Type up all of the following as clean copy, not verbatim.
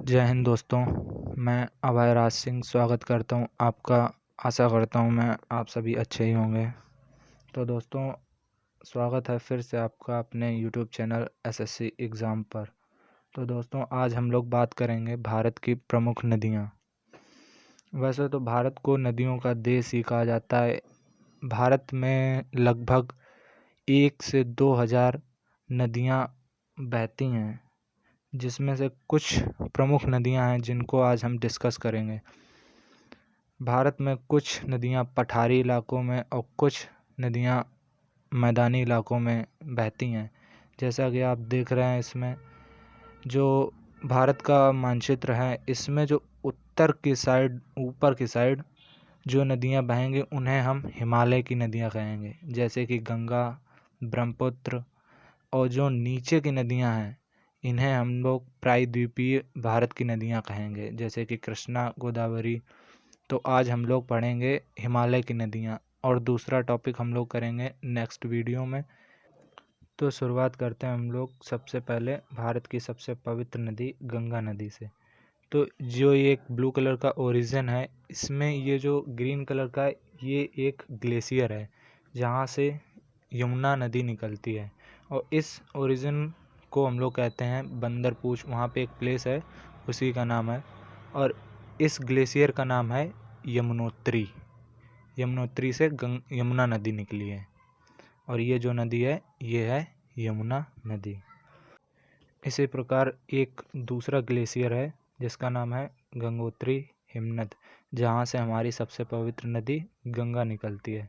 जय हिंद दोस्तों। मैं अभय राज सिंह स्वागत करता हूं आपका। आशा करता हूं मैं आप सभी अच्छे ही होंगे। तो दोस्तों, स्वागत है फिर से आपका अपने YouTube चैनल SSC एग्ज़ाम पर। तो दोस्तों, आज हम लोग बात करेंगे भारत की प्रमुख नदियां। वैसे तो भारत को नदियों का देश ही कहा जाता है। भारत में लगभग 1 से 2,000 नदियां बहती हैं, जिसमें से कुछ प्रमुख नदियां हैं जिनको आज हम डिस्कस करेंगे। भारत में कुछ नदियां पठारी इलाकों में और कुछ नदियां मैदानी इलाकों में बहती हैं। जैसा कि आप देख रहे हैं, इसमें जो भारत का मानचित्र है, इसमें जो उत्तर की साइड, ऊपर की साइड जो नदियां बहेंगी उन्हें हम हिमालय की नदियां कहेंगे, जैसे कि गंगा, ब्रह्मपुत्र। और जो नीचे की नदियां हैं इन्हें हम लोग प्रायद्वीपीय भारत की नदियां कहेंगे, जैसे कि कृष्णा, गोदावरी। तो आज हम लोग पढ़ेंगे हिमालय की नदियां, और दूसरा टॉपिक हम लोग करेंगे नेक्स्ट वीडियो में। तो शुरुआत करते हैं हम लोग सबसे पहले भारत की सबसे पवित्र नदी गंगा नदी से। तो जो ये एक ब्लू कलर का ओरिजिन है, इसमें ये जो ग्रीन कलर का है ये एक ग्लेशियर है जहाँ से यमुना नदी निकलती है। और इस ओरिजिन को हम लोग कहते हैं बंदरपूछ। वहाँ पे एक प्लेस है, उसी का नाम है। और इस ग्लेशियर का नाम है यमुनोत्री। यमुनोत्री से यमुना नदी निकली है, और ये जो नदी है ये है यमुना नदी। इसी प्रकार एक दूसरा ग्लेशियर है जिसका नाम है गंगोत्री हिमनद, जहाँ से हमारी सबसे पवित्र नदी गंगा निकलती है।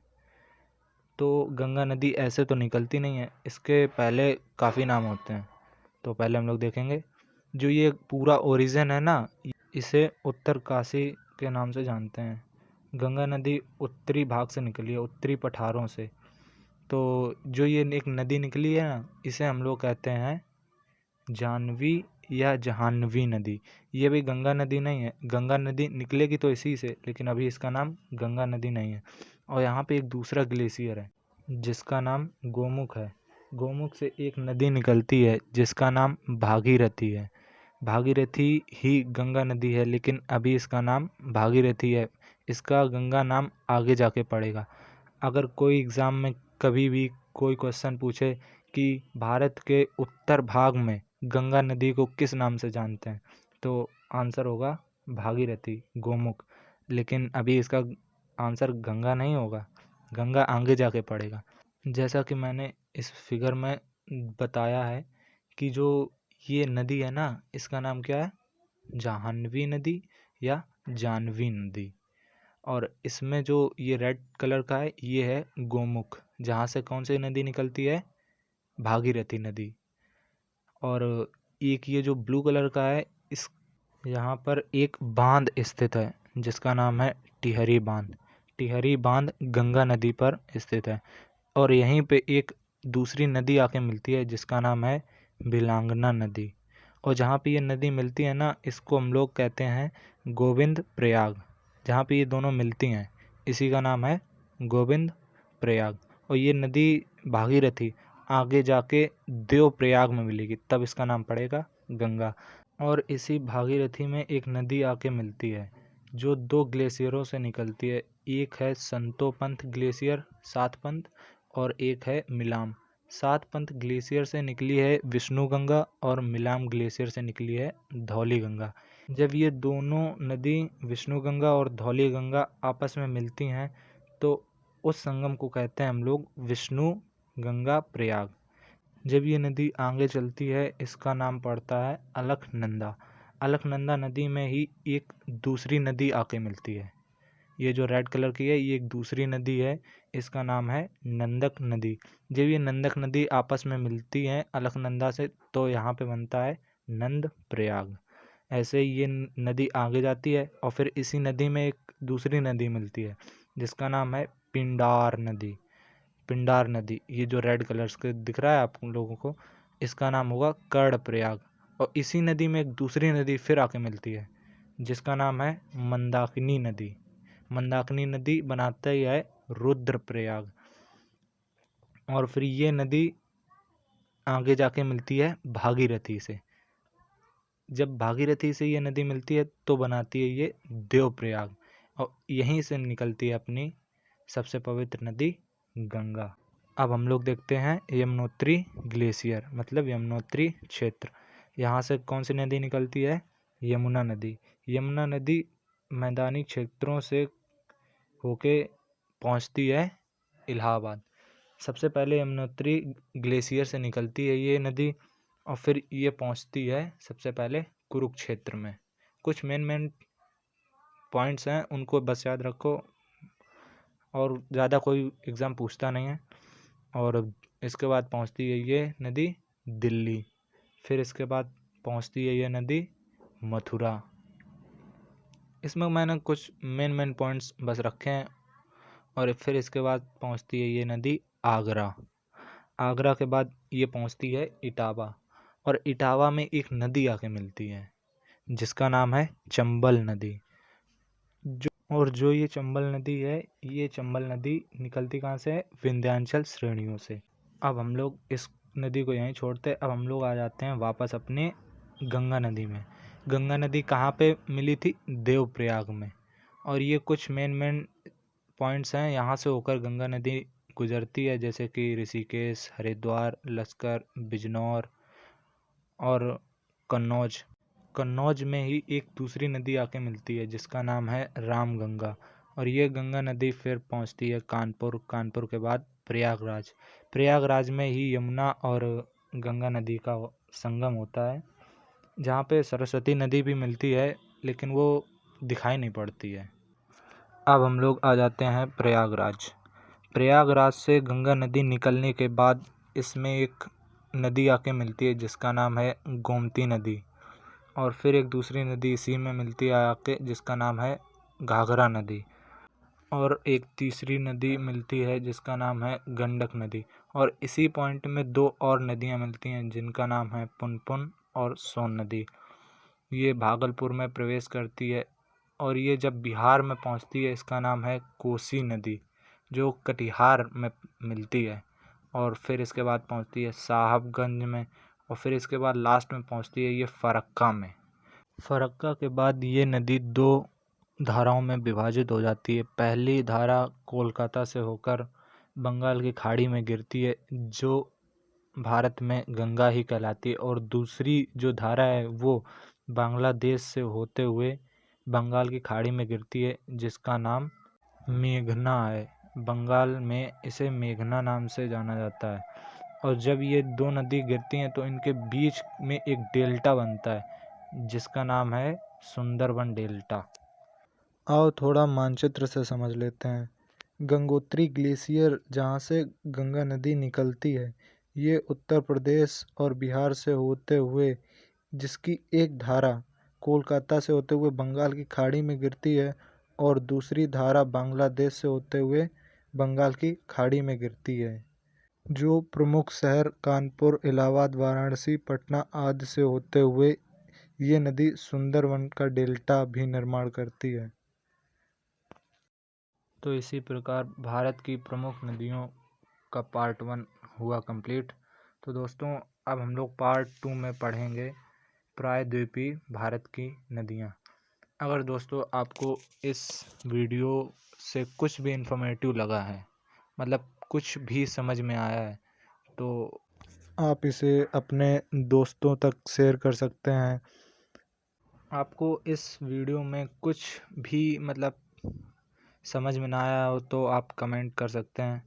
तो गंगा नदी ऐसे तो निकलती नहीं है, इसके पहले काफ़ी नाम होते हैं। तो पहले हम लोग देखेंगे जो ये पूरा ओरिजिन है ना, इसे उत्तर काशी के नाम से जानते हैं। गंगा नदी उत्तरी भाग से निकली है, उत्तरी पठारों से। तो जो ये एक नदी निकली है ना, इसे हम लोग कहते हैं जानवी या जहानवी नदी। ये भी गंगा नदी नहीं है। गंगा नदी निकलेगी तो इसी से, लेकिन अभी इसका नाम गंगा नदी नहीं है। और यहाँ पे एक दूसरा ग्लेशियर है जिसका नाम गोमुख है। गोमुख से एक नदी निकलती है जिसका नाम भागीरथी है। भागीरथी ही गंगा नदी है, लेकिन अभी इसका नाम भागीरथी है। इसका गंगा नाम आगे जाके पड़ेगा। अगर कोई एग्ज़ाम में कभी भी कोई क्वेश्चन पूछे कि भारत के उत्तर भाग में गंगा नदी को किस नाम से जानते हैं, तो आंसर होगा भागीरथी, गोमुख। लेकिन अभी इसका आंसर गंगा नहीं होगा, गंगा आगे जाके पड़ेगा। जैसा कि मैंने इस फिगर में बताया है कि जो ये नदी है ना, इसका नाम क्या है? जाह्नवी नदी या जानवी नदी। और इसमें जो ये रेड कलर का है ये है गोमुख, जहाँ से कौन सी नदी निकलती है? भागीरथी नदी। और एक ये जो ब्लू कलर का है, इस यहाँ पर एक बांध स्थित है जिसका नाम है टिहरी बांध। टिहरी बांध गंगा नदी पर स्थित है। और यहीं पे एक दूसरी नदी आके मिलती है जिसका नाम है बिलांगना नदी। और जहाँ पे ये नदी मिलती है ना, इसको हम लोग कहते हैं गोविंद प्रयाग। जहाँ पे ये दोनों मिलती हैं इसी का नाम है गोविंद प्रयाग। और ये नदी भागीरथी आगे जाके देव प्रयाग में मिलेगी, तब इसका नाम पड़ेगा गंगा। और इसी भागीरथी में एक नदी आके मिलती है जो दो ग्लेशियरों से निकलती है। एक है संतोपंथ ग्लेशियर, सातपंथ, और एक है मिलाम। सातपंथ ग्लेशियर से निकली है विष्णु गंगा, और मिलाम ग्लेशियर से निकली है धौली गंगा। जब ये दोनों नदी विष्णु गंगा और धौली गंगा आपस में मिलती हैं तो उस संगम को कहते हैं हम लोग विष्णु गंगा प्रयाग। जब ये नदी आगे चलती है इसका नाम पड़ता है अलकनंदा। अलकनंदा नदी में ही एक दूसरी नदी आके मिलती है। ये जो रेड कलर की है ये एक दूसरी नदी है, इसका नाम है नंदक नदी। जब ये नंदक नदी आपस में मिलती हैं अलकनंदा से, तो यहाँ पे बनता है नंद प्रयाग। ऐसे ही ये नदी आगे जाती है और फिर इसी नदी में एक दूसरी नदी मिलती है जिसका नाम है पिंडार नदी। पिंडार नदी, ये जो रेड कलर्स के दिख रहा है आप लोगों को, इसका नाम होगा कर्णप्रयाग। और इसी नदी में एक दूसरी नदी फिर आके मिलती है जिसका नाम है मंदाकिनी नदी। मंदाकिनी नदी बनाता ही है रुद्रप्रयाग। और फिर ये नदी आगे जाके मिलती है भागीरथी से। जब भागीरथी से ये नदी मिलती है तो बनाती है ये देवप्रयाग, और यहीं से निकलती है अपनी सबसे पवित्र नदी गंगा। अब हम लोग देखते हैं यमुनोत्री ग्लेशियर, मतलब यमुनोत्री क्षेत्र। यहाँ से कौन सी नदी निकलती है? यमुना नदी। यमुना नदी मैदानी क्षेत्रों से होके पहुँचती है इलाहाबाद। सबसे पहले यमुनोत्री ग्लेशियर से निकलती है ये नदी, और फिर ये पहुँचती है सबसे पहले कुरुक्षेत्र में। कुछ मेन पॉइंट्स हैं, उनको बस याद रखो, और ज़्यादा कोई एग्ज़ाम पूछता नहीं है। और इसके बाद पहुँचती है ये नदी दिल्ली। फिर इसके बाद पहुँचती है ये नदी मथुरा। इसमें मैंने कुछ मेन पॉइंट्स बस रखे हैं। और फिर इसके बाद पहुँचती है ये नदी आगरा। आगरा के बाद ये पहुँचती है इटावा, और इटावा में एक नदी आके मिलती है जिसका नाम है चंबल नदी। जो ये चंबल नदी है, ये चंबल नदी निकलती कहाँ से है? विंध्याचल श्रेणियों से। अब हम लोग इस नदी को यहीं छोड़ते हैं। अब हम लोग आ जाते हैं वापस अपने गंगा नदी में। गंगा नदी कहाँ पे मिली थी? देवप्रयाग में। और ये कुछ मेन पॉइंट्स हैं, यहाँ से होकर गंगा नदी गुजरती है, जैसे कि ऋषिकेश, हरिद्वार, लश्कर, बिजनौर और कन्नौज। कन्नौज में ही एक दूसरी नदी आके मिलती है जिसका नाम है रामगंगा, और ये गंगा नदी फिर पहुंचती है कानपुर। कानपुर के बाद प्रयागराज। प्रयागराज में ही यमुना और गंगा नदी का संगम होता है, जहाँ पे सरस्वती नदी भी मिलती है, लेकिन वो दिखाई नहीं पड़ती है। अब हम लोग आ जाते हैं प्रयागराज। प्रयागराज से गंगा नदी निकलने के बाद इसमें एक नदी आके मिलती है जिसका नाम है गोमती नदी, और फिर एक दूसरी नदी इसी में मिलती है आके जिसका नाम है घाघरा नदी, और एक तीसरी नदी मिलती है जिसका नाम है गंडक नदी। और इसी पॉइंट में दो और नदियां मिलती हैं जिनका नाम है पुनपुन और सोन नदी। ये भागलपुर में प्रवेश करती है, और ये जब बिहार में पहुंचती है इसका नाम है कोसी नदी, जो कटिहार में मिलती है। और फिर इसके बाद पहुंचती है साहबगंज में, और फिर इसके बाद लास्ट में पहुंचती है ये फरक्का में। फरक्का के बाद ये नदी दो धाराओं में विभाजित हो जाती है। पहली धारा कोलकाता से होकर बंगाल की खाड़ी में गिरती है, जो भारत में गंगा ही कहलाती है, और दूसरी जो धारा है वो बांग्लादेश से होते हुए बंगाल की खाड़ी में गिरती है जिसका नाम मेघना है। बंगाल में इसे मेघना नाम से जाना जाता है। और जब ये दो नदी गिरती हैं तो इनके बीच में एक डेल्टा बनता है जिसका नाम है सुंदरबन डेल्टा। आओ थोड़ा मानचित्र से समझ लेते हैं। गंगोत्री ग्लेशियर जहाँ से गंगा नदी निकलती है, ये उत्तर प्रदेश और बिहार से होते हुए, जिसकी एक धारा कोलकाता से होते हुए बंगाल की खाड़ी में गिरती है, और दूसरी धारा बांग्लादेश से होते हुए बंगाल की खाड़ी में गिरती है। जो प्रमुख शहर कानपुर, इलाहाबाद, वाराणसी, पटना आदि से होते हुए ये नदी सुंदरबन का डेल्टा भी निर्माण करती है। तो इसी प्रकार भारत की प्रमुख नदियों का पार्ट 1 हुआ कंप्लीट। तो दोस्तों अब हम लोग पार्ट 2 में पढ़ेंगे प्रायद्वीपीय भारत की नदियाँ। अगर दोस्तों आपको इस वीडियो से कुछ भी इन्फॉर्मेटिव लगा है, मतलब कुछ भी समझ में आया है, तो आप इसे अपने दोस्तों तक शेयर कर सकते हैं। आपको इस वीडियो में कुछ भी मतलब समझ में ना आया हो तो आप कमेंट कर सकते हैं,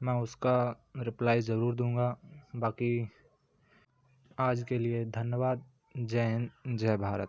मैं उसका रिप्लाई ज़रूर दूंगा। बाकी आज के लिए धन्यवाद। जय हिंद, जय भारत।